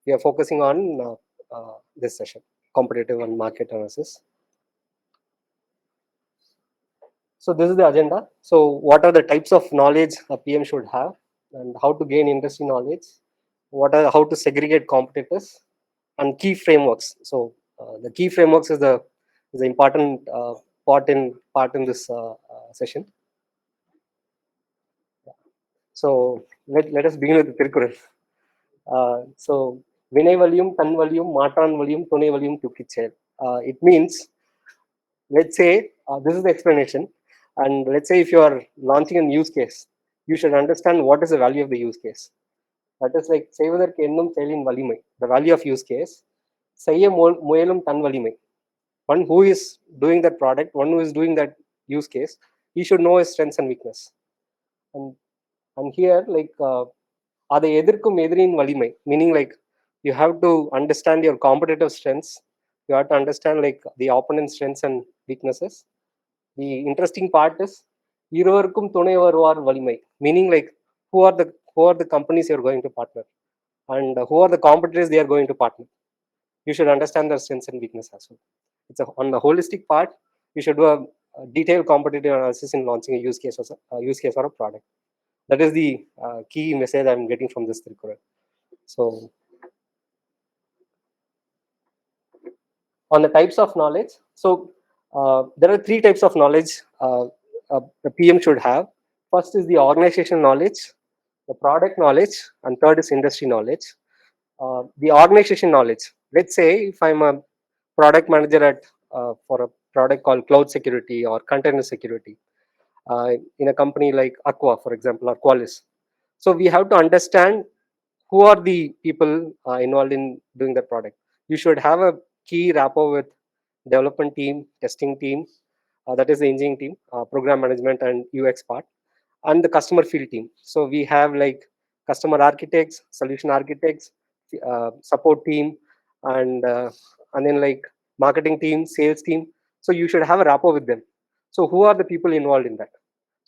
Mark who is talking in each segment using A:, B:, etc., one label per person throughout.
A: we are focusing on this session, competitive and market analysis. So this is the agenda. So what are the types of knowledge a PM should have, and how to gain industry knowledge? How to segregate competitors, and key frameworks. So the key frameworks is the important part in this session. So let us begin with the Tirkural. So Vinay volume, Tan volume, Matran volume, Tune volume, Toolkit. It means, let's say, this is the explanation. And let's say if you are launching a use case, you should understand what is the value of the use case. That is like, செய்வதற்கு என்னும் செயலின் வலிமை. The value of use case. செய்ய முயலும் தன் வலிமை. One who is doing that product, one who is doing that use case, he should know his strengths and weakness. And here, like, அதை எதிர்க்கும் எதிரின் வலிமை, meaning like you have to understand your competitive strengths. You have to understand like the opponent's strengths and weaknesses. The interesting part is இருவருக்கும் துணை வருவார் வலிமை, meaning like who are the companies you are going to partner, and who are the competitors they are going to partner. You should understand their strengths and weakness as well. It's on the holistic part. You should do a detailed competitive analysis in launching a use case or a product. That is the key message I'm getting from this Tirkural. So on the types of knowledge, so there are three types of knowledge the PM should have. First is the organization knowledge, the product knowledge, and third is industry knowledge. The organization knowledge, let's say if I'm a product manager for a product called cloud security or container security in a company like Aqua, for example, or Qualys. So we have to understand who are the people involved in doing that product. You should have a key rapport with development team, testing team, that is the engineering team, program management and UX part, and the customer field team. So we have like customer architects, solution architects, support team, and then like marketing team, sales team. So you should have a rapport with them. So who are the people involved in that?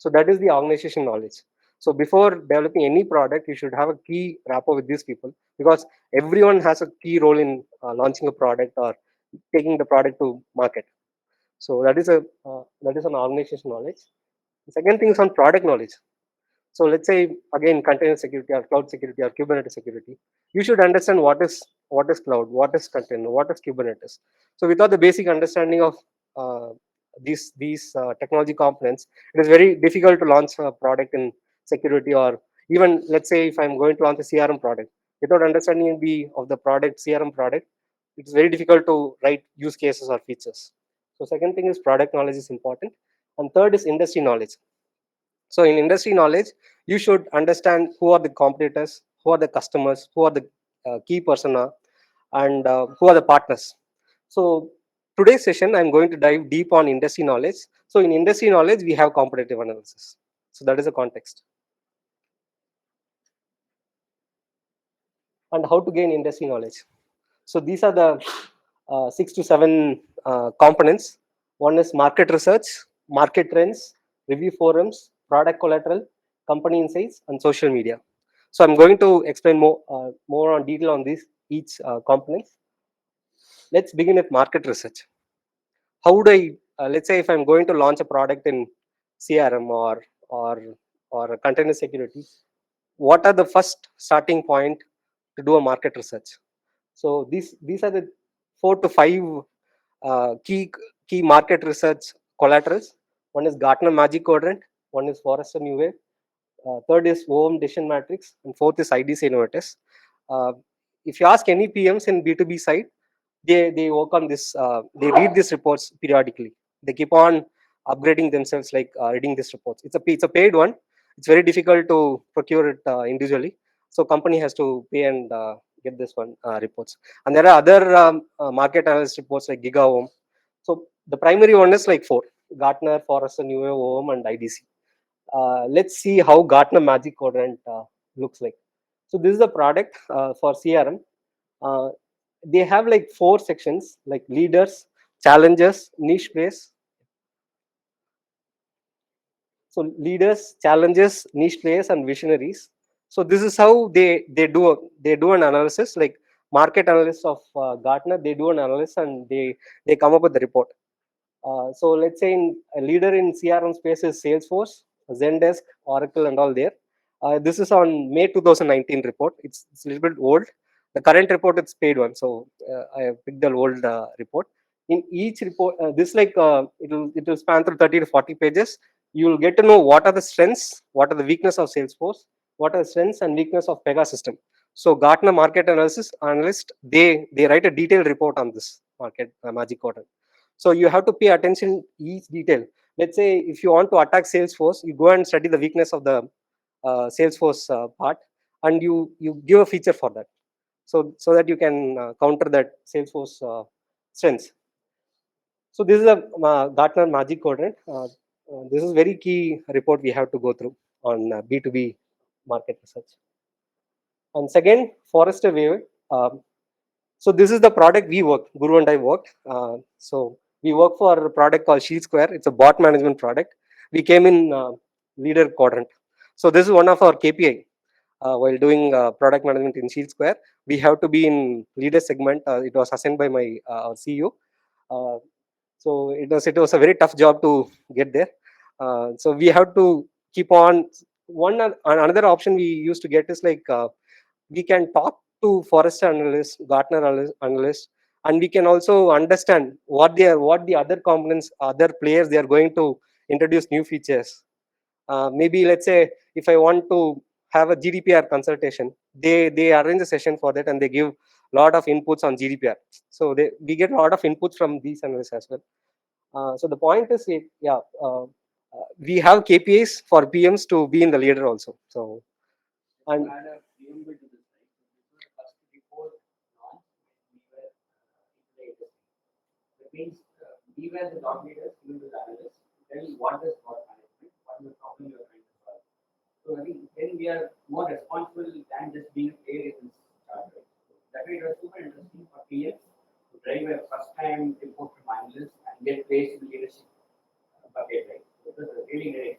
A: So that is the organization knowledge. So before developing any product, you should have a key rapport with these people, because everyone has a key role in launching a product or taking the product to market. So that is an organization knowledge. The second thing is on product knowledge. So let's say again container security or cloud security or Kubernetes security. You should understand what is cloud, what is container, what is Kubernetes. So without the basic understanding of these technology components, it is very difficult to launch a product in security. Or even let's say if I'm going to launch a CRM product, without understanding of the product CRM product, it's very difficult to write use cases or features. So second thing is product knowledge is important, and third is industry knowledge. So in industry knowledge, you should understand who are the competitors, who are the customers, who are the key persona, and who are the partners. So today's session, I'm going to dive deep on industry knowledge. So in industry knowledge, we have competitive analysis. So that is the context. And how to gain industry knowledge. So these are the 6 to 7 components. One is market research, market trends, review forums, product collateral, company insights, and social media. So I'm going to explain more on detail on each components. Let's begin with market research. How do I, let's say if I'm going to launch a product in CRM or a container security, what are the first starting point to do a market research? So these are the 4 to 5 key market research collaterals. One is Gartner Magic Quadrant, one is Forrester New Wave, third is OM Decision Matrix, and fourth is IDC Innovators. If you ask any PMs in B2B side, they work on this. They read these reports periodically. They keep on upgrading themselves, like reading these reports. It's a paid one. It's very difficult to procure it individually. So company has to pay and get this one reports. And there are other market analyst reports like GigaOM. So the primary one is like 4: Gartner, Forrester, New Wave, OM, and IDC. Let's see how Gartner Magic Quadrant looks like. So this is the product for CRM. They have like 4 sections, like leaders, challenges, niche plays. So leaders, challenges, niche players, and visionaries. So this is how they do an analysis. Like market analysts of Gartner. They do an analysis and they come up with the report. So let's say a leader in CRM space is Salesforce, Zendesk, Oracle, and all there. This is on May 2019 report. It's a little bit old. The current report is paid one, so I have picked the old report. In each report, this like it will span through 30 to 40 pages. You will get to know what are the strengths, what are the weakness of Salesforce, what are the strengths and weakness of Pegasystem. So Gartner market analysis analyst they write a detailed report on this market magic quadrant. So you have to pay attention each detail. Let's say if you want to attack Salesforce, you go and study the weakness of the Salesforce part, and you give a feature for that. So that you can counter that Salesforce strengths. So this is a Gartner Magic Quadrant. This is very key report we have to go through on B2B market research. And second, Forrester Wave. So this is the product we work. Guru and I worked. So we work for a product called Shield Square. It's a bot management product. We came in leader quadrant. So this is one of our KPI while doing product management in Shield Square. We have to be in leader segment. It was assigned by my our CEO. Uh, so it was a very tough job to get there. So we have to keep on. Another option we used to get is like we can talk to Forrester analysts, Gartner analysts, and we can also understand what the other components, other players they are going to introduce new features. Maybe let's say if I want to have a GDPR consultation, they arrange a session for that and they give a lot of inputs on GDPR. So we get a lot of inputs from these analysts as well. So the point is, we have KPIs for PMs to be in the leader also. So and
B: means we were the thought leaders, we were the analysts, tell what is for management, what is the problem you are trying to solve. So I think then we are more responsible than just being a player in this chart. Right? So that way it was super interesting for PF to drive a first time report from analysts and get placed in the leadership bucket. Right? So it was really great.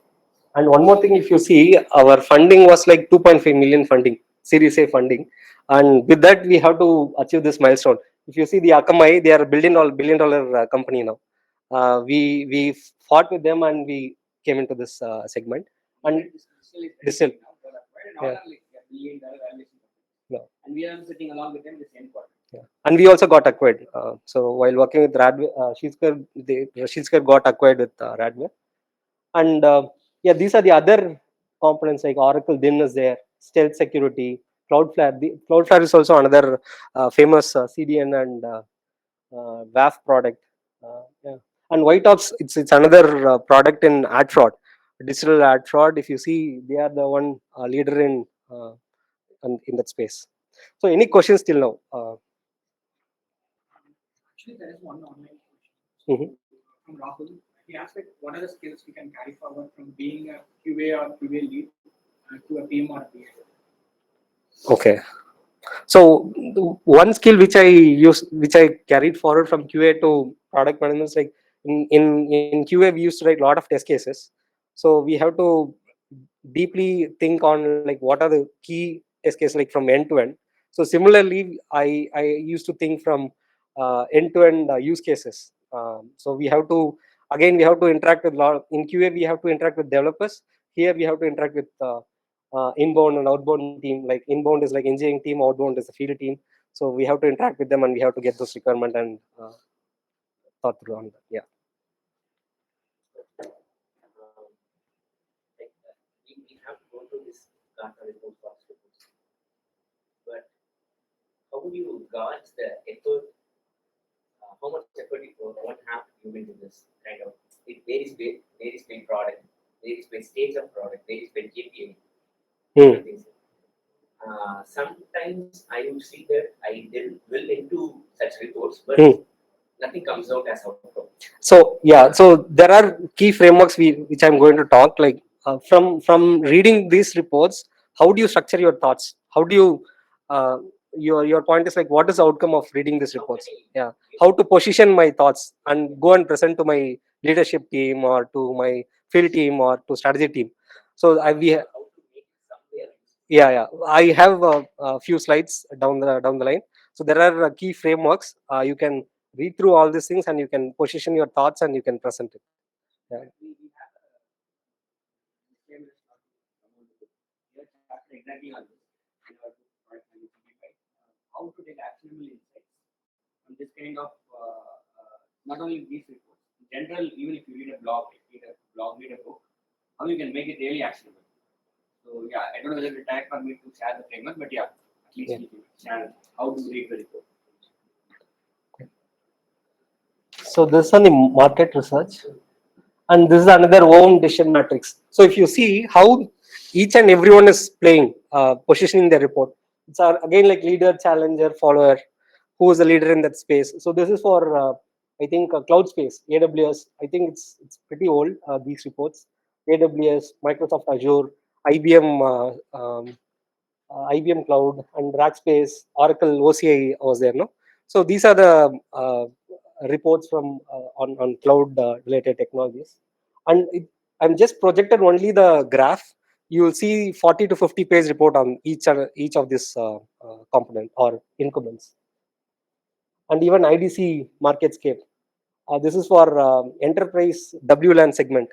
A: And one more thing, if you see, our funding was like 2.5 million funding, Series A funding, and with that we have to achieve this milestone. If you see the Akamai, they are a billion dollar company now. We fought with them and we came into this segment. And Distill, yeah, yeah,
B: and we are sitting along with them in the same quarter.
A: yeah. And we also got acquired. So while working with Radware, Shizker got acquired with Radware. And yeah, these are the other components like Oracle DIN is there, Stealth Security, Cloudflare. Cloudflare is also another famous CDN and WAF product. Yeah. And White Ops, it's another product in ad fraud, digital ad fraud. If you see, they are the one leader in that space. So, any questions till now?
B: Actually, there is one online question
A: Mhm.
B: from Rahul. He asked like, what are the skills we can carry forward from being a QA or QA lead to a PM or a BA?
A: Okay. So one skill which I carried forward from QA to product management is like in QA we used to write a lot of test cases. So we have to deeply think on like what are the key test cases like from end to end. So similarly, I used to think from end to end use cases. So we have to interact with lot in QA. We have to interact with developers. Here we have to interact with inbound and outbound team. Like inbound is like engineering team, outbound is the field team. So we have to interact with them and we have to get those requirement and thought through on that. Yeah.
C: Like, we have to go through this Gartner report, but how would you gauge the effort? How much effort you one have to give into this kind of? It varies by product, varies by stage of product, varies by KPI.
A: Hmm.
C: Sometimes I would see that I will into such reports, but
A: Hmm.
C: nothing comes out as outcome.
A: So yeah, so there are key frameworks which I'm going to talk like from reading these reports. How do you structure your thoughts? How do you your point is like what is the outcome of reading these reports? Yeah, how to position my thoughts and go and present to my leadership team or to my field team or to strategy team. So
C: How to make it somewhere.
A: yeah, I have a few slides down the line. So there are key frameworks. You can read through all these things and you can position your thoughts and you can present it. Yeah.
B: We have a disclaimer here chapter exactly on this in our book, Product Management Simplified. How to take actionable insights on this kind of not only these reports, in general, even if you read a blog, read a book, how you can make it really actionable. So yeah, I don't know whether it's time for me to share the framework, but yeah, at least you can share how to read the report.
A: So this is on the market research, and this is another own decision matrix. So if you see how each and everyone is playing, positioning their report, it's again like leader, challenger, follower. Who is the leader in that space? So this is for I think cloud space, AWS. I think it's pretty old. These reports, AWS, Microsoft Azure, IBM. IBM Cloud and Rackspace, Oracle, OCI was there, no? So these are the reports from on cloud related technologies, and I'm just projected only the graph. You will see 40 to 50 page report on each of this component or incumbents, and even IDC MarketScape. This is for enterprise WLAN segment.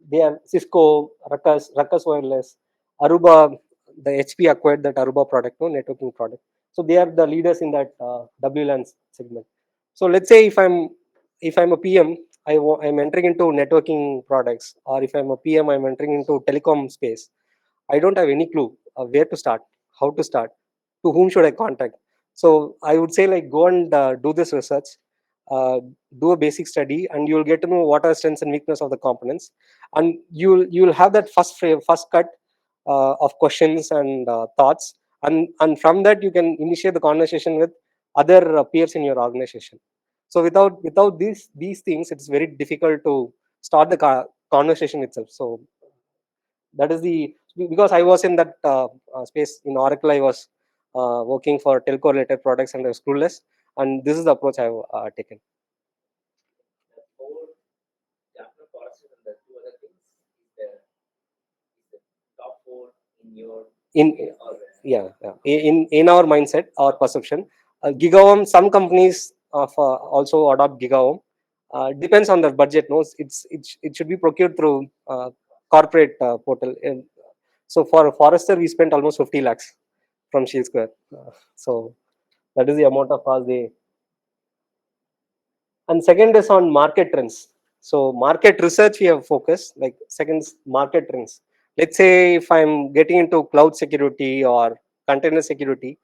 A: They are Cisco, Ruckus Wireless, Aruba. The HP acquired that Aruba product, no networking product. So they are the leaders in that WLAN segment. So let's say if I'm a PM, I'm entering into networking products, or if I'm a PM, I'm entering into telecom space. I don't have any clue where to start, how to start, to whom should I contact. So I would say like go and do this research, uh, do a basic study, and you'll get to know what are strengths and weakness of the components, and you'll have that first cut of questions and thoughts, and from that you can initiate the conversation with other peers in your organization. So without these things, it's very difficult to start the conversation itself. So that is the, because I was in that space in Oracle. I was working for telco related products and I was clueless, and this is the approach I've taken.
C: The four Gartner policies and the two other things is the top four in your
A: In
C: or
A: in our mindset, our perception, GigaOM. Some companies also adopt GigaOM. Depends on the budget. No, it should be procured through corporate portal. And so for Forrester, we spent almost 50 lakhs from Shield Square. So that is the amount of cost they. And second is on market trends. So market research we have focused. Like second is market trends. Let's say if I'm getting into cloud security or container security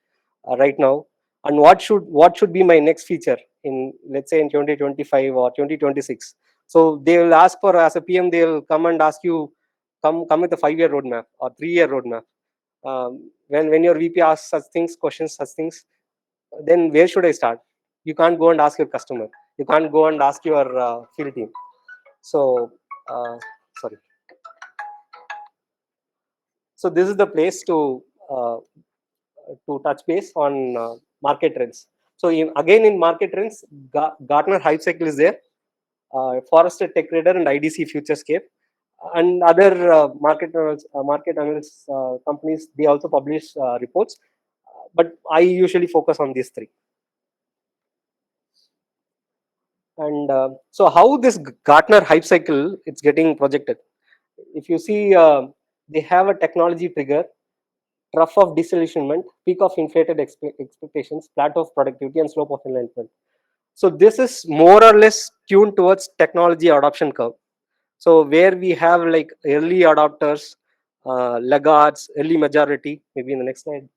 A: right now, and what should be my next feature in, let's say, in 2025 or 2026. So they will ask for, as a PM, they will come and ask you, come with a 5-year roadmap or 3-year roadmap. When your VP asks such things, questions such things, then where should I start? You can't go and ask your customer. You can't go and ask your field team. So, sorry. So this is the place uh, to touch base on market trends. So again in market trends, Gartner Hype Cycle is there, Forrester Tech Radar and IDC Futurescape, and other market analysts companies. They also publish reports, but I usually focus on these three. And so how this Gartner hype cycle it's getting projected. If you see, they have a technology trigger, trough of disillusionment, peak of inflated expectations, plateau of productivity, and slope of enlightenment. So this is more or less tuned towards technology adoption curve. So where we have like early adopters, laggards, early majority. Maybe in the next slide.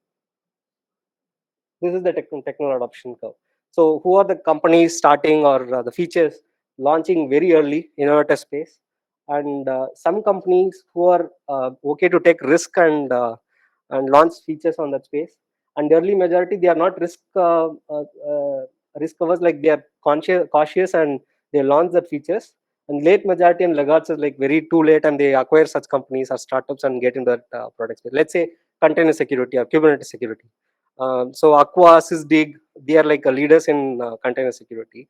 A: This is the techno adoption curve. So who are the companies starting or the features launching very early in our test space, and some companies who are okay to take risk and launch features on that space. And early majority, they are not risk averse, like they are cautious and they launch the features. And late majority and laggards is like very too late and they acquire such companies or startups and get into that product space. Let's say container security or Kubernetes security. So Aqua, Sysdig, they are like leaders in container security.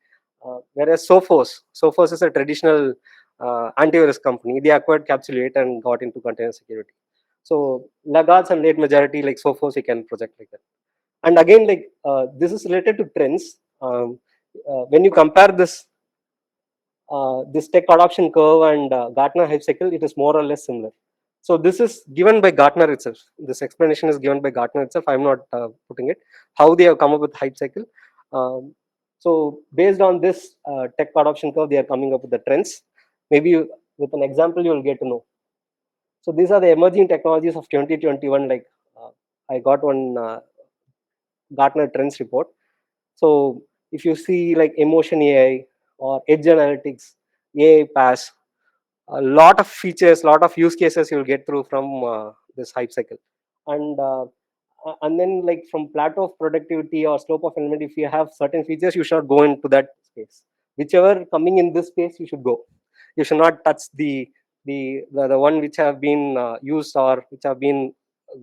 A: Whereas Sophos is a traditional antivirus company. They acquired Capsulate and got into container security. So laggards and late majority like Sophos, we can project like that. And again, like this is related to trends. When you compare this tech adoption curve and Gartner hype cycle, it is more or less similar. So this is given by Gartner itself. This explanation is given by Gartner itself. I'm not putting it. How they have come up with hype cycle. So based on this tech adoption curve, they are coming up with the trends. Maybe with an example, you will get to know. So these are the emerging technologies of 2021. Like I got one Gartner trends report. So if you see like emotion AI or edge analytics, AI pass, a lot of features, lot of use cases you'll get through from this hype cycle. And then like from plateau of productivity or slope of element, if you have certain features, you should not go into that space. Whichever coming in this space, you should go. You should not touch the one which have been used or which have been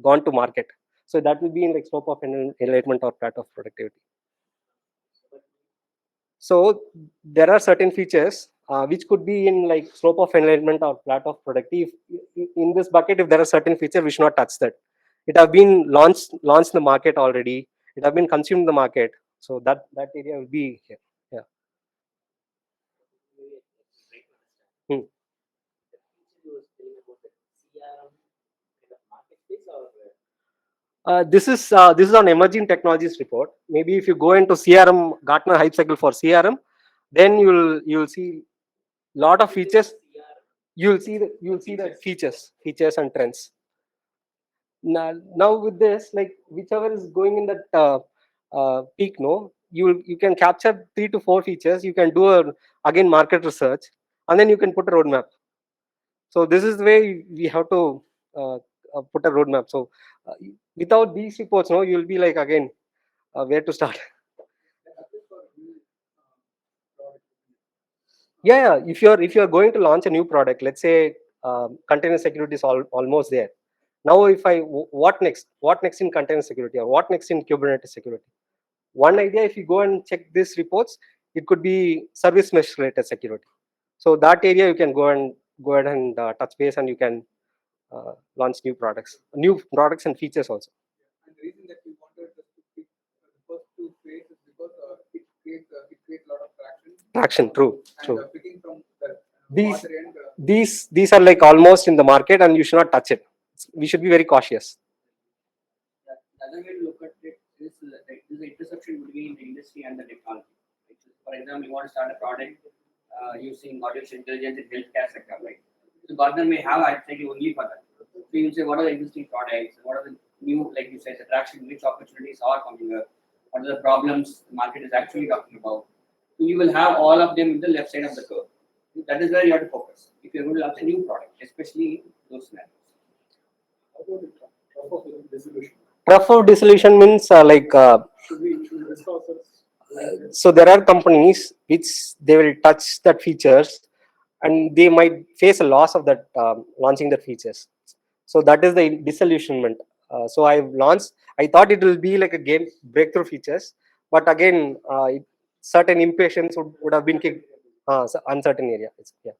A: gone to market. So that will be in like slope of enlightenment or plateau of productivity. So there are certain features which could be in like slope of enlightenment or plateau of productivity. In this bucket, if there are certain features, we should not touch that. It have been launched in the market already. It have been consumed in the market. So that area will be here. Yeah. Hmm. This is on emerging technologies report. Maybe if you go into CRM Gartner hype cycle for CRM, then you'll see lot of features. You'll see the features and trends. Now with this, like whichever is going in that peak, no, you can capture 3 to 4 features. You can do again market research, and then you can put a roadmap. So this is the way we have to uh, put a roadmap. So uh, without these reports, no, you'll be like again where to start. Yeah, if you're going to launch a new product, let's say container security is almost there. Now if what next in container security, or what next in Kubernetes security? One idea, if you go and check these reports, it could be service mesh related security. So that area you can go ahead and touch base, and you can launch new products and features also.
D: And the reason that we wanted us to pick the first two phases is because it creates a lot of traction.
A: Traction, true,
D: And
A: true.
D: picking from the
A: These
D: farther end,
A: these are like almost in the market, and you should not touch it. We should be very cautious.
B: The other way to look at it is the intersection between the industry and the technology. Right? So for example, you want to start a product using artificial intelligence in healthcare sector, right? So Gartner may have actually only for that. So you say what are the existing products, what are the new, like you said, attraction, which opportunities are coming up, what are the problems the market is actually talking about. So you will have all of them in the left side of the curve. That is where you have to focus if you're going to launch a new product, especially in those scenarios.
D: how about the trust of dissolution?
A: Rough of dissolution means
D: Should we risk ourselves?
A: so there are companies which they will touch that features, and they might face a loss of that launching the features. So that is the disillusionment. So I thought it will be like a game breakthrough features, but again certain impatience would have been kicked. Uncertain area. Yeah.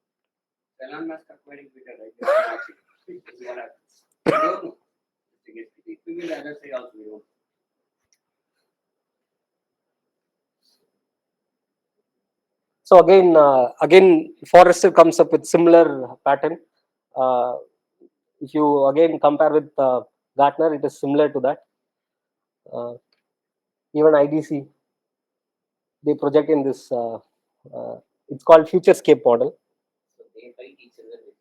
B: Elon Musk acquiring Twitter, right? This is what happens. We don't know. It will be the other side also. We don't know.
A: So again, Forrester comes up with similar pattern. Uh, if you again compare with Gartner, it is similar to that. Uh, Even IDC, they project in this. It's called Futurescape model.
C: So they fight each other with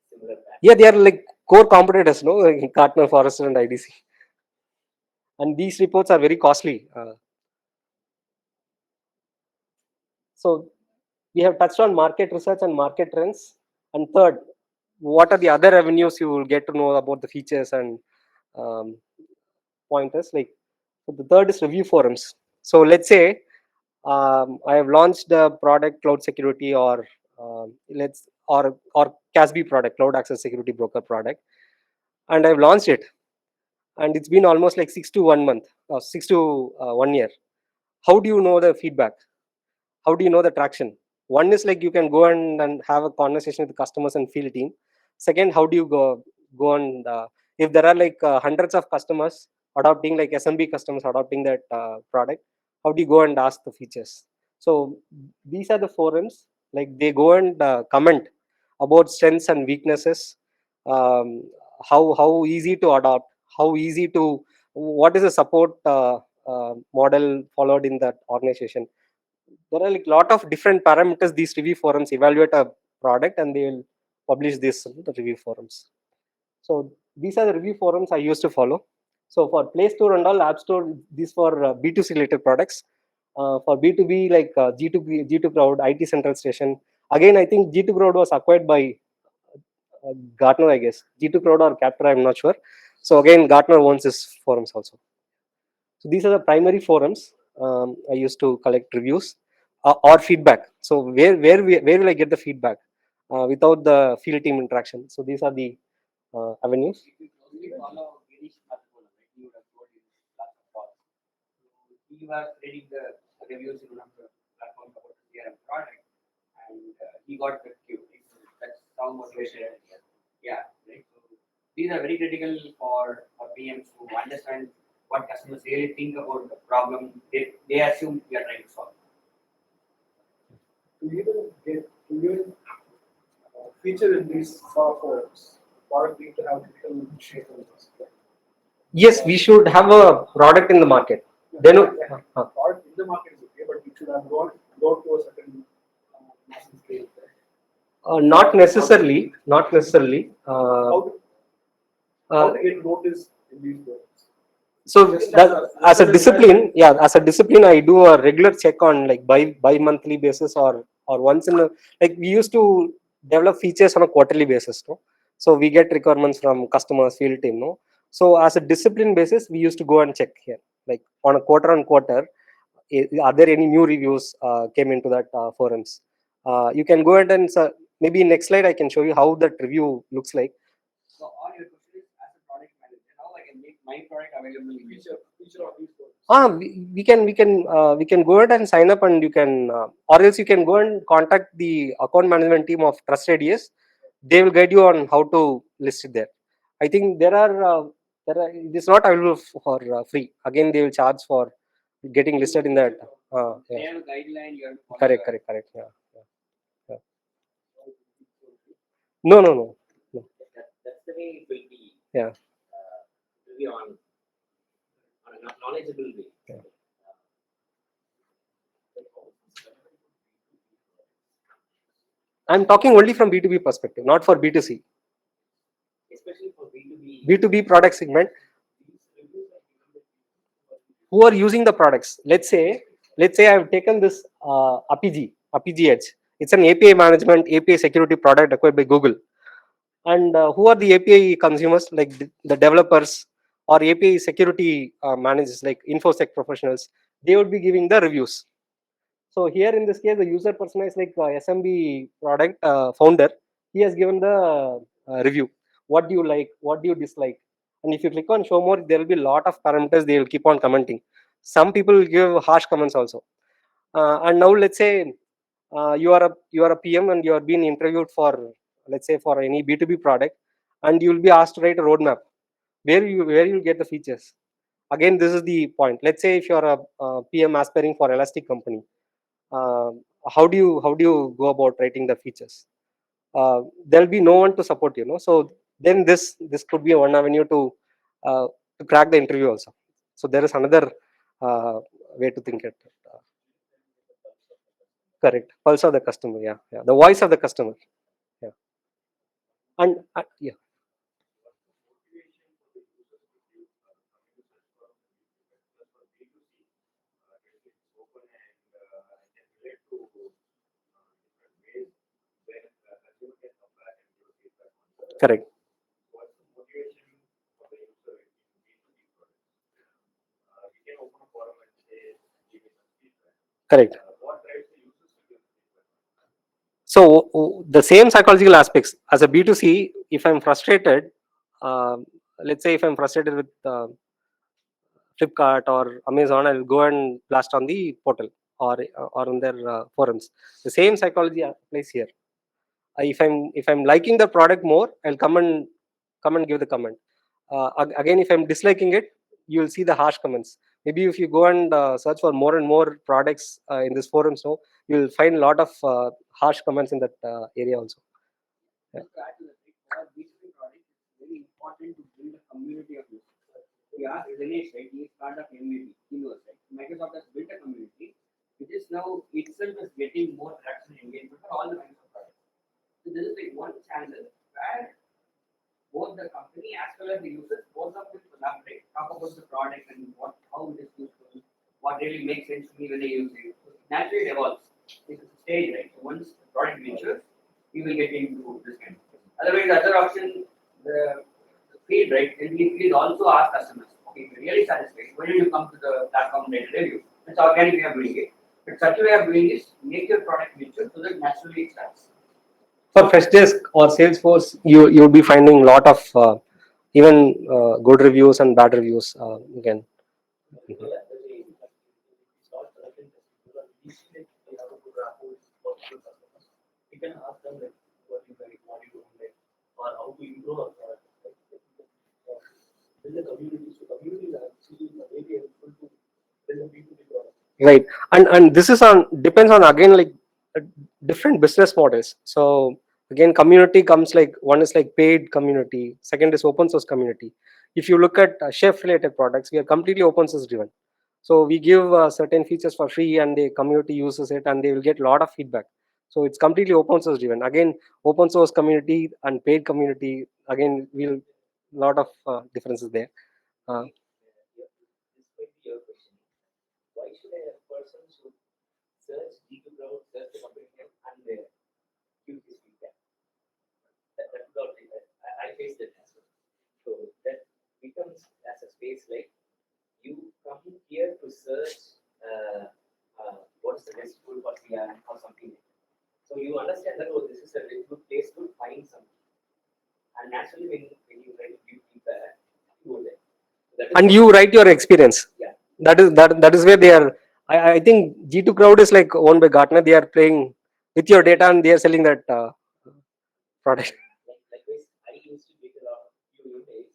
C: similar pattern.
A: Yeah, they are like core competitors, no, like Gartner, Forrester, and IDC. And these reports are very costly. So we have touched on market research and market trends. And third, what are the other avenues you will get to know about the features and um, pointers? Like, so the third is review forums. So let's say I have launched a product, cloud security, or or CASB product, cloud access security broker product, and I've launched it, and it's been almost like 6 to 1 month, or 6 to 1 year. How do you know the feedback? How do you know the traction? One is like you can go and have a conversation with the customers and field team. Second, how do you go and if there are like hundreds of customers, adopting, like SMB customers adopting that product, how do you go and ask the features? So these are the forums, like they go and comment about strengths and weaknesses, um, how easy to adopt, how easy to, what is the support model followed in that organization. There are like lot of different parameters these review forums evaluate a product, and they will publish this in the review forums. So these are the review forums I used to follow. So for Play Store and all, App Store, these for B2C related products. For B2B, like G2 Crowd, IT Central Station. Again, I think G2 Crowd was acquired by Gartner, I guess. G2 Crowd or Capter, I'm not sure. So again, Gartner owns this forums also. So these are the primary forums I used to collect reviews or feedback. So where will I get the feedback without the field team interaction? So these are the avenues.
B: If you closely follow Girish Mathupalam, right, you would have told his lots of thoughts. So he was reading the reviews in one of the platforms about the CRM product, and he got the cue. That's how motivation. Yeah, right. So these are very critical for PMs to understand what customers really think about the problem they assume we are trying to solve.
D: To even feature in these sort of forums, product need to have critical shape and perspective.
A: Yes, we should have a product in the market. Then,
D: Product in the market is okay, but it should have gone to a certain massive scale.
A: not necessarily, not necessarily.
D: How to get noticed in these forums?
A: So that, as a discipline, yeah, as a discipline, I do a regular check on like by monthly basis or once in a, like we used to develop features on a quarterly basis, no? So we get requirements from customers, field team, no? So as a discipline basis, we used to go and check here, like on a quarter on quarter, are there any new reviews came into that forums? You can go ahead and maybe next slide I can show you how that review looks like.
B: So all your question is, as a product manager, how I can make my product available in
D: Feature of these forums.
A: We can go ahead and sign up, and you can or else you can go and contact the account management team of Trust Radius. They will guide you on how to list it there. I think it is not available for free. Again, they will charge for getting listed in that.
B: They
A: Yeah.
B: have a guideline you have to follow.
A: Correct. Yeah. No.
C: That's the way it will be.
A: Yeah.
C: It will be on a knowledgeable way.
A: Yeah. I'm talking only from B2B perspective, not for B2C.
C: Especially for B2B.
A: B2B product segment, who are using the products. Let's say I've taken this APG Edge. It's an API management, API security product acquired by Google. And who are the API consumers, like the developers or API security managers, like InfoSec professionals? They would be giving the reviews. So here in this case, the user person is like SMB product founder. He has given the review. What do you like? What do you dislike? And if you click on show more, there will be a lot of parameters. They will keep on commenting. Some people will give harsh comments also. And now let's say you are a PM and you are being interviewed for, let's say, for any B2B product, and you will be asked to write a roadmap where you get the features. Again, this is the point. Let's say if you are a PM aspiring for elastic company, uh, how do you go about writing the features? There'll be no one to support, so then this could be one avenue to crack the interview also. So there is another uh, way to think it. Correct, pulse of the customer. Yeah, the voice of the customer. Yeah. And yeah. Correct. Correct. So the same psychological aspects as a B2C. If I'm frustrated, let's say if I'm frustrated with Flipkart or Amazon, I'll go and blast on the portal or on their forums. The same psychology applies here. If I'm liking the product more, I'll come and give the comment. Again, if I'm disliking it, you'll see the harsh comments. Maybe if you go and search for more and more products in this forum, so you'll find a lot of harsh comments in that area also.
B: Just to add to that, for B2B products, it's very important to build a community of users. We asked Dinesh, right? He is part of MVP. He knows, right? Microsoft has built a community, which is now itself is getting more traction and engagement for all the Microsoft products. So this is like one channel where both the company as well as the users, both of them collaborate, talk about the product and how it is useful, what really makes sense to me when they use it. So naturally, it evolves. It's a stage, right? So once the product matures, we will get into this kind of thing. Otherwise, the other option, the feed, right? And we feed also ask customers, okay, if you're really satisfied, when will you come to the platform data review? That's organic way of doing it. But such a way of doing is make your product mature so that naturally it starts.
A: For Freshdesk or Salesforce, you'll be finding a lot of even good reviews and bad reviews again.
D: So yeah, it's not certain that people are initially they have a good rapport with possible customers. We can ask them like what you like, what you don't like, or how to improve our product. Like, build a community. So community is actually very helpful to build a B2B product.
A: Right, and this is on depends on again like uh, different business models. So again, community comes like one is like paid community, second is open source community. If you look at chef related products, we are completely open source driven. So we give certain features for free, and the community uses it, and they will get a lot of feedback. So it's completely open source driven. Again, open source community and paid community, again, will lot of differences there. Uh,
C: This might be your question. Why should a person should search G2 Crowd, search the company name, and give his feedback? That would not be that. I face that as well. So that becomes as a space like you come here to search what's the best tool for CRM or something like that. So you understand that oh, this is a very good place to find something. And naturally, when you try to give feedback, you go there. So that is
A: and
C: what-
A: you write your experience.
C: yeah.
A: That is where they are. I think G2 Crowd is like owned by Gartner. They are playing with your data and they are selling that product.
C: Likewise, I used to get a lot of few emails.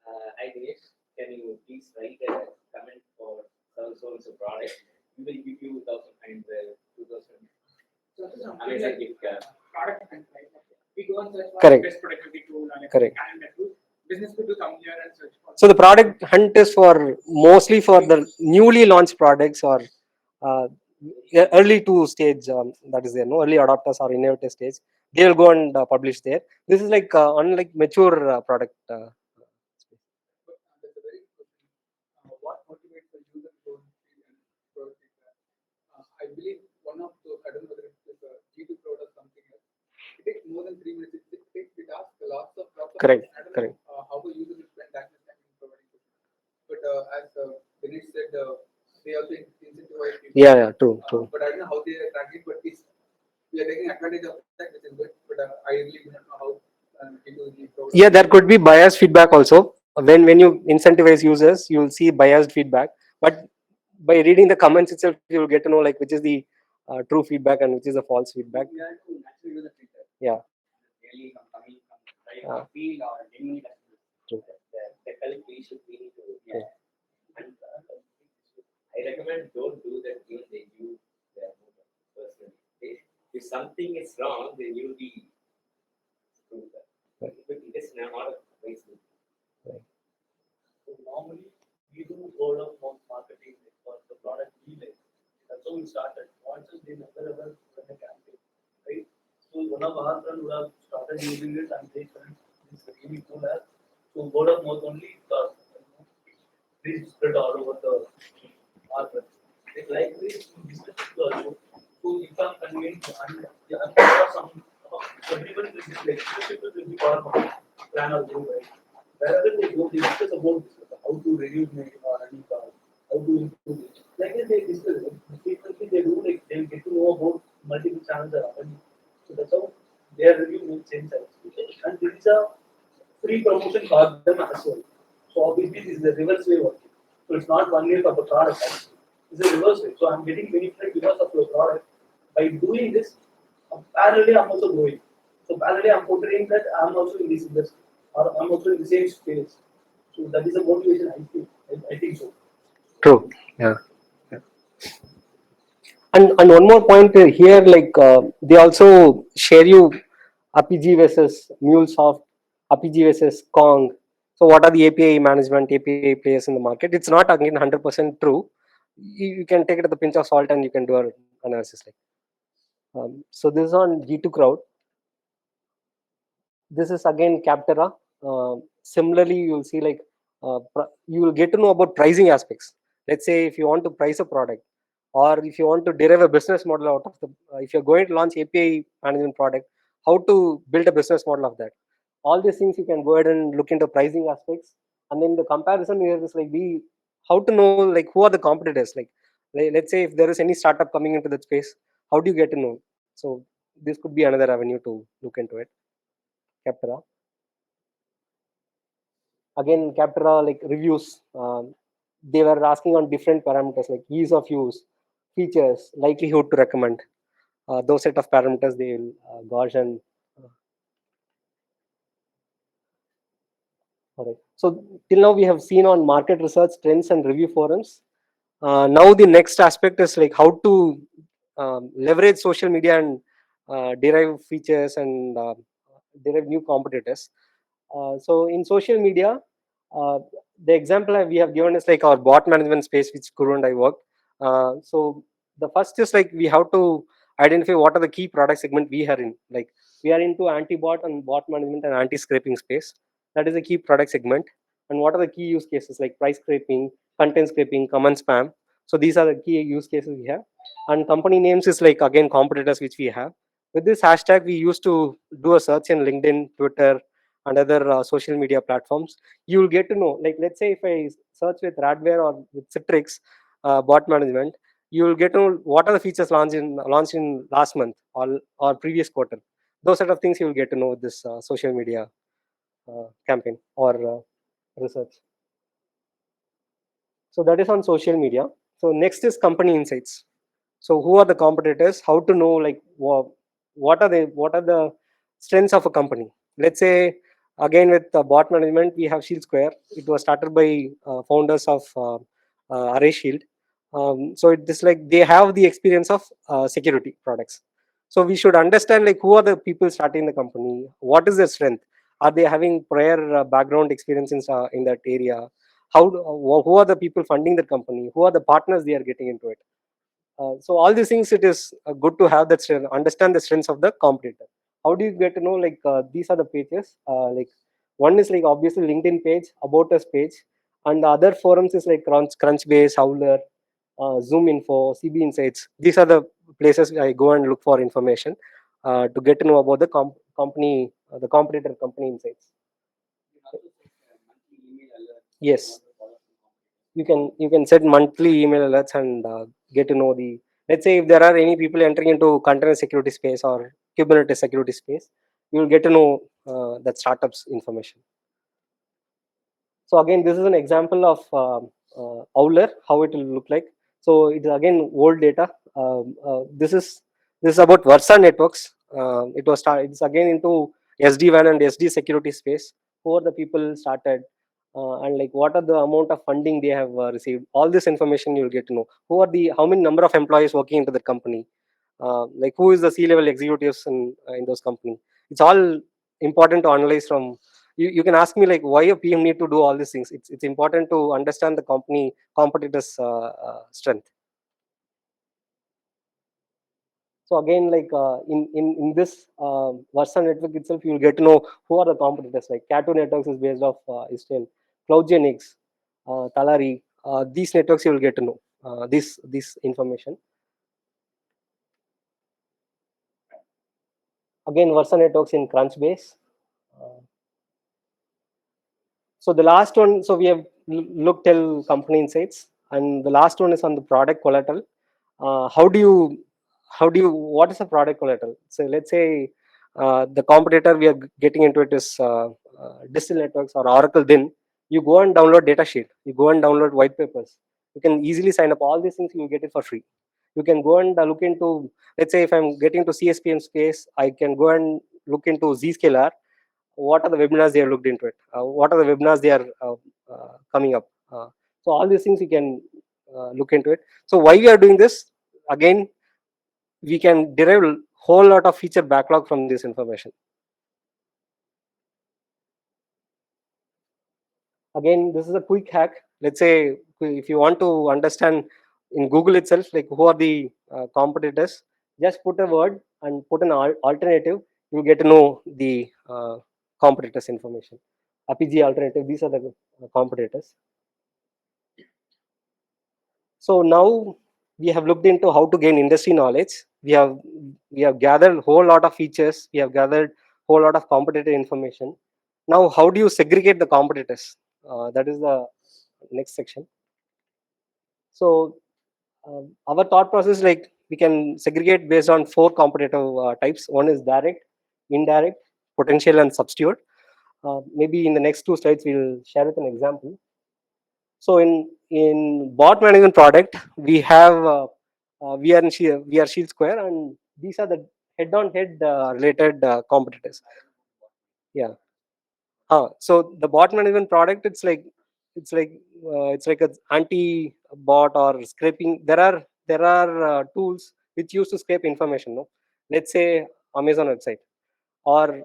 C: Hi Dinesh, can you please write a comment for so and so product? We will give you 1,500, 2,000.
D: So this is something
C: Amazing
D: like
C: gift card.
D: product and right? We go and search for
A: Correct.
D: best productivity tool and
A: Correct.
D: calendar tool. Business people come here and search for.
A: So the product hunt is for mostly for the newly launched products or uh, early to stage. That is there, no early adopters or innovative stage. They will go and publish there. This is like unlike mature product.
D: But that's a very good question. What motivates the user to go and see and product feedback? I believe one of the, I don't know whether it's G2 Cloud or something else. It takes more than 3 minutes. It asks lots of
A: Correct,
D: I don't
A: correct.
D: know how the user will spend that much time in providing questions. But as Dinesh said, they also incentivize people.
A: Yeah, true.
D: But I don't know how they are tracking, but it's, we are taking advantage of that, which is good. But I really do not know how people will be proud.
A: Yeah, there could be biased feedback also. When you incentivize users, you will see biased feedback. But by reading the comments itself, you will get to know like which is the true feedback and which is the false feedback.
B: We have to naturally do the filter.
A: Yeah.
B: Really coming from field or genuine customers.
A: True.
C: The colleague we should be to
B: Yeah.
C: and I recommend don't do that even they use their personally. If something is wrong, then you'll be screwed up.
A: Right.
C: But it is not a waste.
D: So normally we do word of mouth marketing for the product we like. That's how we started. Once it's been available in the campaign, right? So one of our friends would have started using it and they felt this really cool app. So word of mouth only please spread all over the market. It's like this business people also. So if I'm convinced and some everyone will be like people will be powerful plan or do right. Wherever they go, they discuss about this, how to reduce my running cost, how to improve it. Like this, they discuss it. Frequently, they do like they get to know about multiple channels are happening. So that's how their review makes sense. And this is a free promotion for them as well. So obviously, this is the reverse way working. So it's not one way of the product. Actually. It's a reverse way. So I'm getting benefit because of your product. By doing this, parallelly I'm also growing. So parallelly I'm portraying that I'm also in this industry or I'm also in the same space. So that is a motivation I feel. I think so.
A: True. Yeah. Yeah. And one more point here, like they also share you RPG versus MuleSoft, RPG versus Kong. So what are the API management, API players in the market? It's not again 100% true. You can take it with a pinch of salt and you can do an analysis. Like so, this is on G2 Crowd. This is again Capterra. Similarly, you will see like you will get to know about pricing aspects. Let's say if you want to price a product, or if you want to derive a business model out of the, if you're going to launch API management product, how to build a business model of that. All these things you can go ahead and look into pricing aspects, and then the comparison here is like the how to know like who are the competitors. Like let's say if there is any startup coming into that space, how do you get to know? So this could be another avenue to look into it. Capterra. Again, Capterra like reviews. They were asking on different parameters like ease of use, features, likelihood to recommend. Those set of parameters they will gauge and. Okay. So till now we have seen on market research, trends, and review forums. Now the next aspect is like how to leverage social media and derive features and derive new competitors. So in social media, uh, the example we have given is like our bot management space, which Guru and I work. So the first is like we have to identify what are the key product segment we are in. Like we are into anti-bot and bot management and anti-scraping space. That is a key product segment. And what are the key use cases like price scraping, content scraping, comment spam. So these are the key use cases we have. And company names is like again competitors which we have. With this hashtag, we used to do a search in LinkedIn, Twitter, and other social media platforms. You will get to know, like let's say if I search with Radware or with Citrix bot management, you will get to know what are the features launched in last month or previous quarter. Those sort of things you will get to know with this social media campaign or research. So that is on social media. So next is company insights. So who are the competitors? How to know like what are the strengths of a company? Let's say again with bot management, we have Shield Square. It was started by founders of Array Shield. So it is like they have the experience of security products. So we should understand like who are the people starting the company. What is their strength? Are they having prior background experience in that area? Who are the people funding the company? Who are the partners they are getting into it? So all these things, it is good to have that understand the strengths of the competitor. How do you get to know like these are the pages? Like one is like obviously LinkedIn page, about us page, and the other forums is like Crunchbase, Howler, Zoom Info, CB Insights. These are the places I go and look for information to get to know about the company, the competitor company insights. Yes, you can set monthly email alerts and get to know the, let's say if there are any people entering into container security space or Kubernetes security space, you will get to know that startups information. So again, this is an example of Owler, how it will look like. So it is again old data. This is about Versa networks. It's again into SD-WAN and SD security space. Who are the people started, and like what are the amount of funding they have received? All this information you will get to know. How many number of employees working into the company? Like who is the C-level executives in those company? It's all important to analyze from. You can ask me like why a PM need to do all these things. It's important to understand the company competitors strength. So again, like in this Versa network itself, you will get to know who are the competitors. Like Cat2 Networks is based off Israel, CloudGenix, Talari. These networks you will get to know this information. Again, Versa networks in Crunchbase. Uh, So the last one, so we have looked till company insights, and the last one is on the product collateral. How do what is the product collateral? So let's say the competitor we are getting into it is Distill Networks or Oracle. Then you go and download data sheet. You go and download white papers. You can easily sign up. All these things you will get it for free. You can go and look into. Let's say if I'm getting to CSPM space, I can go and look into Zscaler. What are the webinars they are looked into it? What are the webinars they are coming up? So all these things you can look into it. So why we are doing this? Again, we can derive a whole lot of feature backlog from this information. Again, this is a quick hack. Let's say if you want to understand in Google itself, like who are the competitors, just put a word and put an alternative. You get to know the competitors information. APG alternative. These are the competitors. So now we have looked into how to gain industry knowledge. We have gathered a whole lot of features. We have gathered whole lot of competitor information. Now, how do you segregate the competitors? That is the next section. So our thought process, like we can segregate based on four competitive types. One is direct, indirect, potential, and substitute. Maybe in the next two slides we'll share with an example. So in bot management product, we have we are Shield Square, and these are the head-on-head related competitors. Yeah. So the bot management product, it's like a anti bot or scraping. There are tools which used to scrape information. No, let's say Amazon website or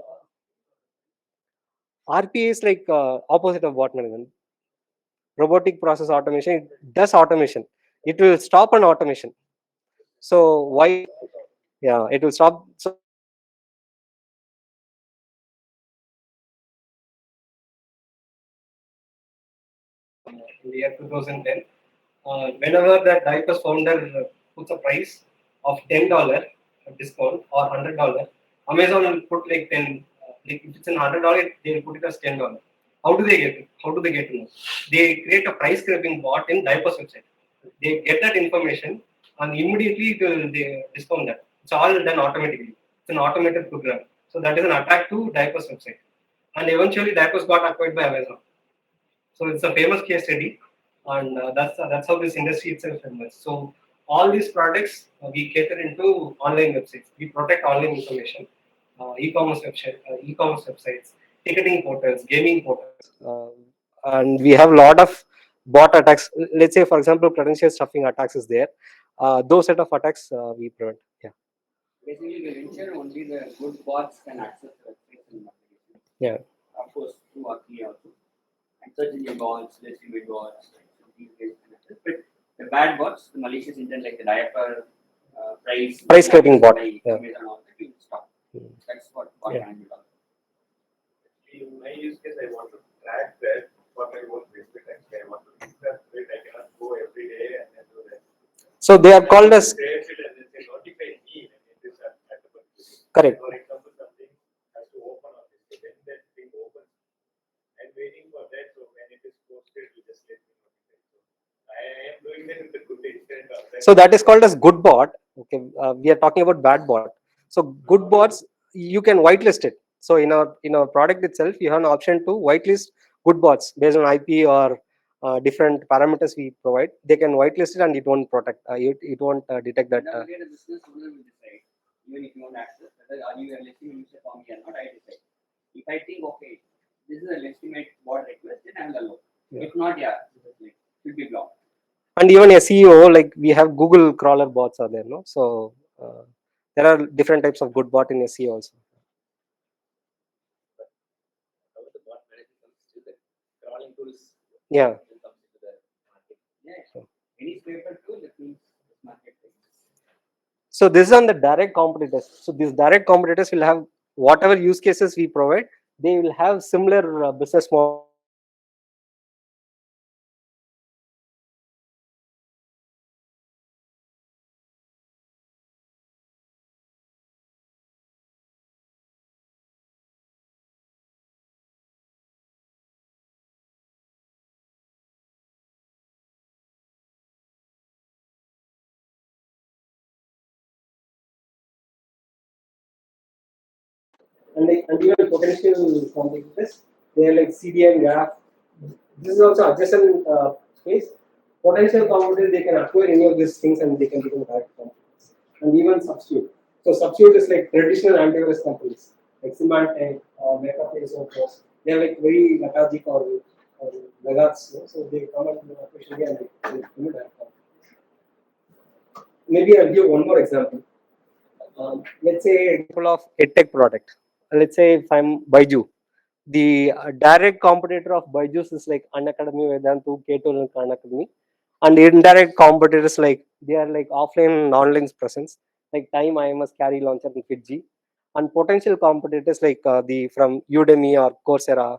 A: RPA is like opposite of bot management. Robotic process automation, it does automation. It will stop an automation. So why? Yeah, it will stop. So in the year 2010, whenever that diapers founder puts a price of $10 discount or $100, Amazon will put like 10. Like if it's $100, they will put it as $10. How do they get it? How do they get to know? They create a price scraping bot in diapers website. They get that information and immediately they discount that. It's all done automatically. It's an automated program. So that is an attack to diapers website. And eventually diapers got acquired by Amazon. So it's a famous case study, and that's how this industry itself emerged. So all these products we cater into online websites. We protect online information, e-commerce websites, ticketing portals, gaming portals, and we have a lot of bot attacks. Let's say, for example, credential stuffing attacks is there. Those set of attacks we prevent. Yeah.
B: Basically, we ensure only the good bots can access the websites and applications.
A: Yeah.
B: Of course, through API also. And search engine bots, legitimate bots, these guys can access. But the bad bots, the malicious intent like the diaper
A: Price scraping bot. Yeah.
B: Amazon, all that, you stop. That's what bot
A: Yeah.
B: can be done.
D: In my use case, I want to track that for my own business. I want to keep that rate. I cannot go every day and then do that.
A: So they are called as
D: Create it and then say notify me when it is at the particular.
A: correct.
D: For example, something has to open on this day. When that thing opens, I'm waiting for that. So when it is posted, you just let me notify. So I am doing that with a good intent of that.
A: So that is called as good bot. Okay, we are talking about bad bot. So good bots, you can whitelist it. So in our product itself, you have an option to whitelist good bots based on IP or different parameters we provide. They can whitelist it and it won't protect. It won't detect that.
B: Now, the business owner will decide, even if you want access, whether are you a legitimate user for me or not, I decide. If I think, okay, this is a legitimate bot request, then I will allow.
A: Yeah.
B: If not, yeah, it should be blocked.
A: And even SEO, like we have Google crawler bots are there, no? So there are different types of good bot in SEO also.
C: How the bot management comes to the crawling tools
A: Yeah.
C: comes into the market.
B: Yeah. Any scraper tool that means this market.
A: So this is on the direct competitors. So these direct competitors will have whatever use cases we provide. They will have similar business model. And even potential competitors, they are like CDN Graph. This is also adjacent space. Potential competitors, they can acquire any of these things and they can become direct competitors. And even substitute. So substitute is like traditional antivirus companies like Symantec or MetaFace or Force. They are like very lethargic or laggards, so they come and occasionally and they do that. Maybe I'll give one more example. Let's say example of edtech product. Let's say if I'm Baiju, the direct competitor of Byju's is like Unacademy, Vedantu, K2 and Khan Academy, and the indirect competitors like they are like offline and online presence like Time IMS, Carry Launcher, and Fitji, and potential competitors like the from Udemy or Coursera.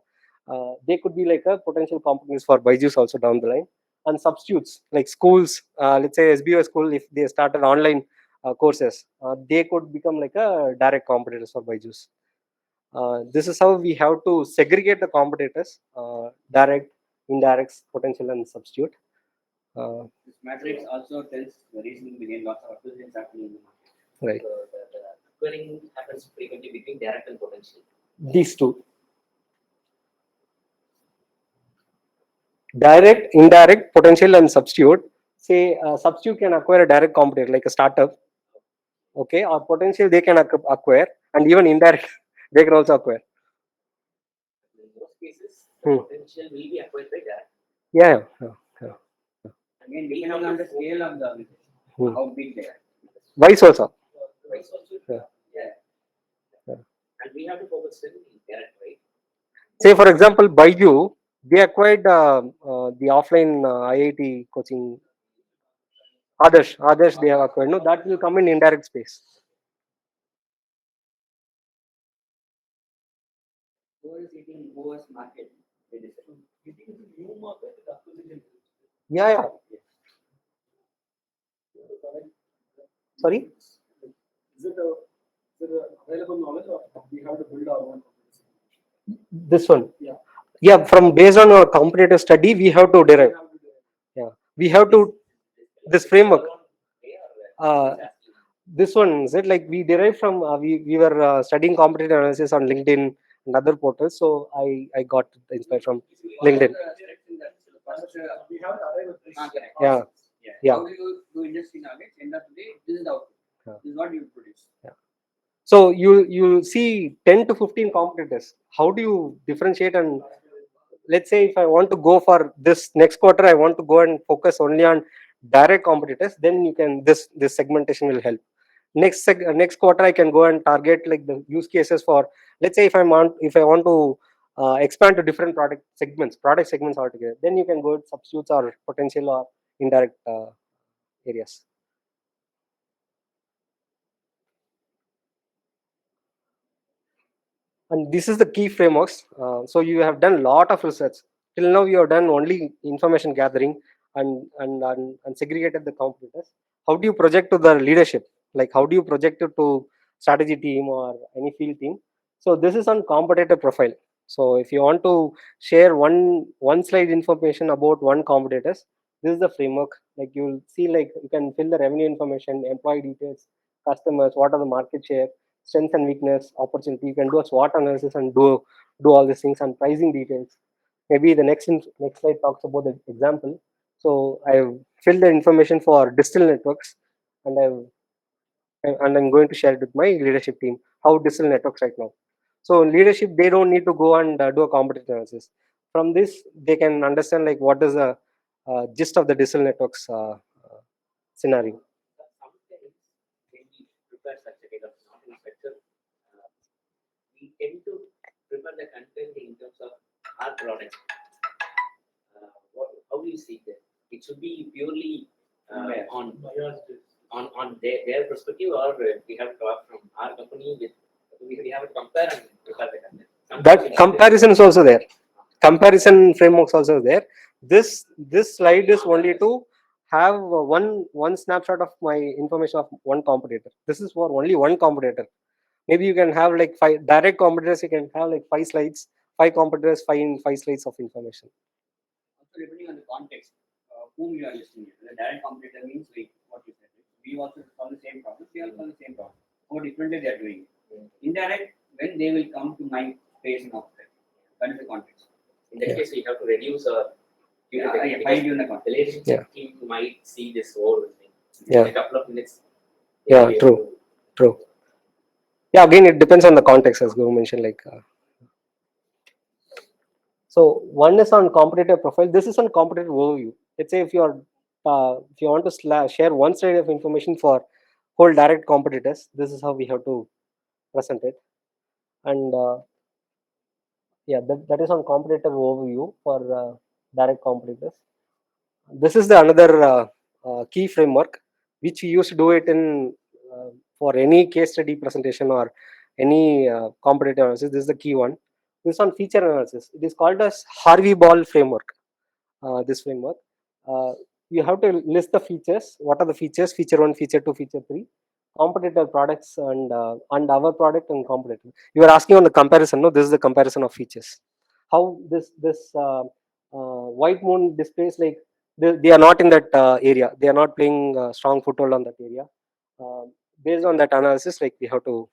A: They could be like a potential competitors for Byju's also down the line, and substitutes like schools. Let's say SBO school, if they started online courses, they could become like a direct competitors for Byju's. This is how we have to segregate the competitors: direct, indirect, potential, and substitute.
B: This matrix also tells the reasoning behind lots of acquisitions happening in the market.
A: Right.
C: So the acquiring happens frequently between direct and potential.
A: These two: direct, indirect, potential, and substitute. Say substitute can acquire a direct competitor like a startup, okay, or potential they can acquire, and even indirect they can also acquire.
C: In those cases, the potential will be acquired by direct.
A: Yeah, yeah, yeah.
B: Again, depending on the scale of the organization, how big they are.
A: Vice versa.
C: Vice versa.
A: Yeah.
C: Yeah. And we have to focus on direct, right?
A: Say for example, Baiju, they acquired the offline IIT coaching. Others they have acquired. No, that will come in indirect space.
B: Who is eating who's market? It is
D: Getting into new market is acquisition.
A: Yeah, yeah. Sorry.
D: Is it available knowledge or we have to build our own?
A: This one.
D: Yeah.
A: Yeah, from based on our competitive study, we have to derive. Yeah, we have to this framework. This one is it like we derived from we were studying competitive analysis on LinkedIn and other portals, so I got inspired from LinkedIn.
D: We have to arrive at this.
A: Yeah. Yeah.
B: How do you do industry knowledge? End of the day, this is the output.
A: Yeah.
B: This is what you produce.
A: So you see 10 to 15 competitors. How do you differentiate? And let's say if I want to go for this next quarter, I want to go and focus only on direct competitors. Then you can this segmentation will help. Next quarter, I can go and target like the use cases for. Let's say if I want to expand to different product segments altogether. Then you can go with substitutes or potential or indirect areas. And this is the key frameworks. So you have done a lot of research. Till now, you have done only information gathering and segregated the competitors. How do you project to the leadership? Like how do you project it to strategy team or any field team? So this is on competitor profile. So if you want to share one slide information about one competitors, this is the framework. Like you'll see, like you can fill the revenue information, employee details, customers, what are the market share, strength and weakness, opportunity. You can do a SWOT analysis and do all these things and pricing details. Maybe the next slide talks about the example. So I've filled the information for digital networks, and I'm going to share it with my leadership team. How digital networks right now. So leadership, they don't need to go and do a competitive analysis. From this, they can understand like what is the gist of the digital networks scenario.
C: Sometimes when we prepare such a kind of knowledge structure, we tend to prepare the content in terms of our product. How do you see that? It should be purely on their perspective, or we have to talk from our company with we have to compare and prepare the content.
A: That comparison is also there. Comparison frameworks also there. This slide is only to have one snapshot of my information of one competitor. This is for only one competitor. Maybe you can have like 5 direct competitors. You can have like 5 slides, 5 competitors, 5 slides of information.
B: Also depending on the context, whom you are listening to. The direct competitor means like what you said. We also solve the same problem. They also solve the same problem. How differently they are doing it. Indirect, when they will come to my station of that. That is the context.
C: In that case, we have to reduce our
B: fine-tune the context.
C: the relationship team might see this whole thing
A: Yeah.
C: in a couple of minutes.
A: Yeah, true. Yeah, again, it depends on the context, as Guru mentioned. Like, So one is on competitor profile. This is on competitor overview. Let's say if you want to share one slide of information for whole direct competitors, this is how we have to present it. And yeah, that is on competitor overview for direct competitors. This is the another key framework which we used to do it in for any case study presentation or any competitor analysis. This is the key one. This is on feature analysis. It is called as Harvey Ball framework. This framework, uh, you have to list the features. What are the features? Feature 1, feature 2, feature 3, competitor products, and our product and competitor. You are asking on the comparison. No, this is the comparison of features. How white moon displays, like they are not in that area. They are not playing strong foothold on that area. Uh, Based on that analysis, like we have to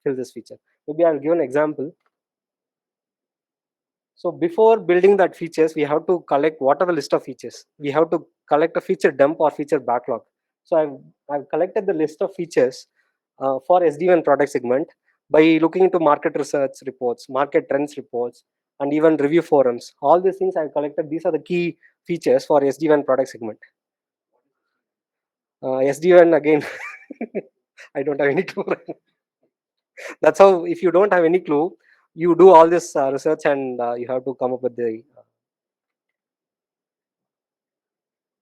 A: fill this feature. Maybe I'll give an example. So before building that features, we have to collect what are the list of features. We have to collect a feature dump or feature backlog. So I've collected the list of features for SD1 product segment by looking into market research reports, market trends reports, and even review forums. All these things I've collected. These are the key features for SD1 product segment. SD1 again, I don't have any clue. That's how. If you don't have any clue, you do all this research and you have to come up with the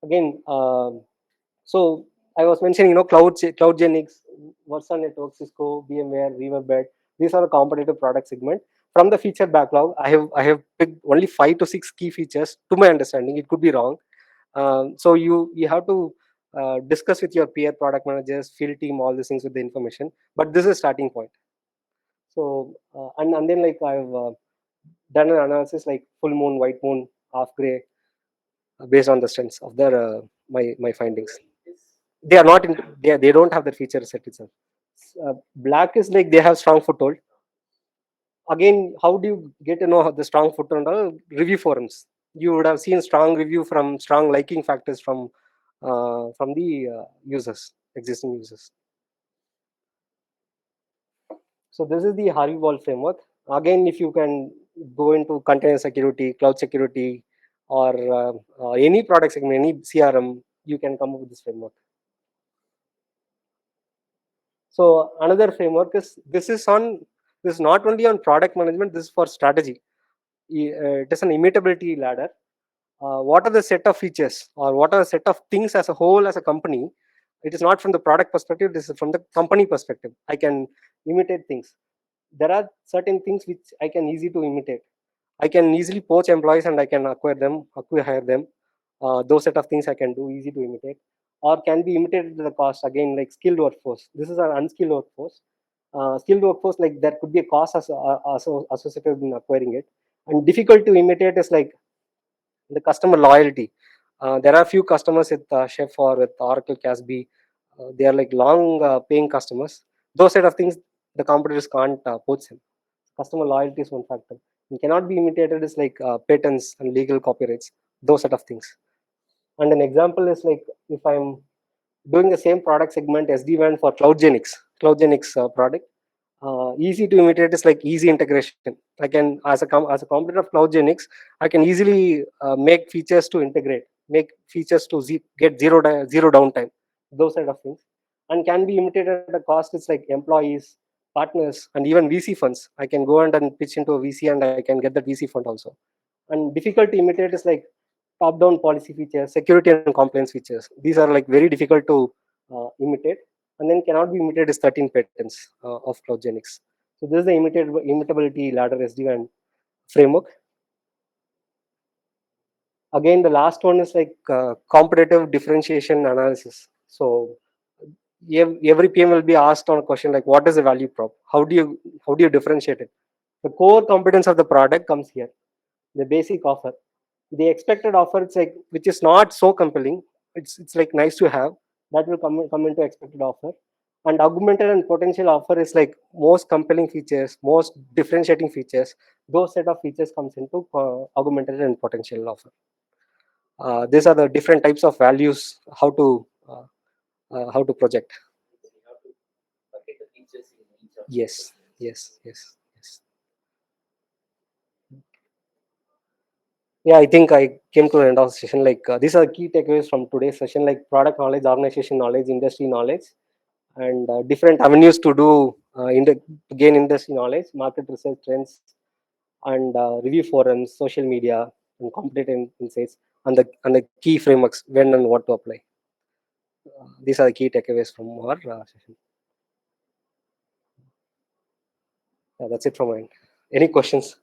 A: again. So I was mentioning, CloudGenix, Versa Network, Cisco, VMware, Riverbed. These are the competitive product segment. From the feature backlog, I have picked only 5 to 6 key features. To my understanding, it could be wrong. So you have to discuss with your peer product managers, field team, all these things with the information. But this is starting point. So and then like I've done an analysis like full moon, white moon, half gray, based on the strengths of their my findings. They are not in, they don't have the feature set itself. Black is like they have strong foothold. Again, how do you get to know the strong foothold? Review forums. You would have seen strong review from strong liking factors from the users, existing users. So this is the Harvey Wall framework. Again, if you can go into container security, cloud security, or any product segment, any CRM, you can come up with this framework. So another framework is this is not only on product management. This is for strategy. It is an immutability ladder. What are the set of features or what are the set of things as a whole as a company? It is not from the product perspective. This is from the company perspective. I can imitate things. There are certain things which I can easy to imitate. I can easily poach employees and I can acquire them. Those set of things I can do easy to imitate, or can be imitated at the cost. Again, like skilled workforce. This is an unskilled workforce. Skilled workforce, like there could be a cost associated in acquiring it, and difficult to imitate is like the customer loyalty. There are few customers with Chef or with Oracle Casby. They are like long paying customers. Those set of things the competitors can't poach them. Customer loyalty is one factor. It cannot be imitated is like patents and legal copyrights. Those set of things. And an example is like if I'm doing the same product segment SD-WAN for CloudGenix product. Easy to imitate is like easy integration. I can as a competitor of CloudGenix, I can easily make features to integrate, make features to get zero downtime, those kind of things, and can be imitated at a cost. It's like employees, partners, and even VC funds. I can go and pitch into a VC and I can get that VC fund also. And difficult to imitate is like top-down policy features, security and compliance features. These are like very difficult to imitate, and then cannot be imitated is 13 patents of CloudGenix. So this is the imitability ladder SD-WAN framework. Again, the last one is like competitive differentiation analysis. So every PM will be asked on a question like, what is the value prop? How do you differentiate it? The core competence of the product comes here. The basic offer, the expected offer, it's like which is not so compelling. It's like nice to have, that will come into expected offer. And augmented and potential offer is like most compelling features, most differentiating features. Those set of features comes into augmented and potential offer. These are the different types of values, how to project.
C: So you have to bucket the features in each of
A: Yes,
C: the segments.
A: yes. Yeah, I think I came to the end of the session. Like these are key takeaways from today's session, like product knowledge, organization knowledge, industry knowledge, and different avenues to do to gain industry knowledge, market research trends, and review forums, social media, and competitive insights, and the key frameworks when and what to apply. These are the key takeaways from our session. Yeah, that's it from my end. Any questions?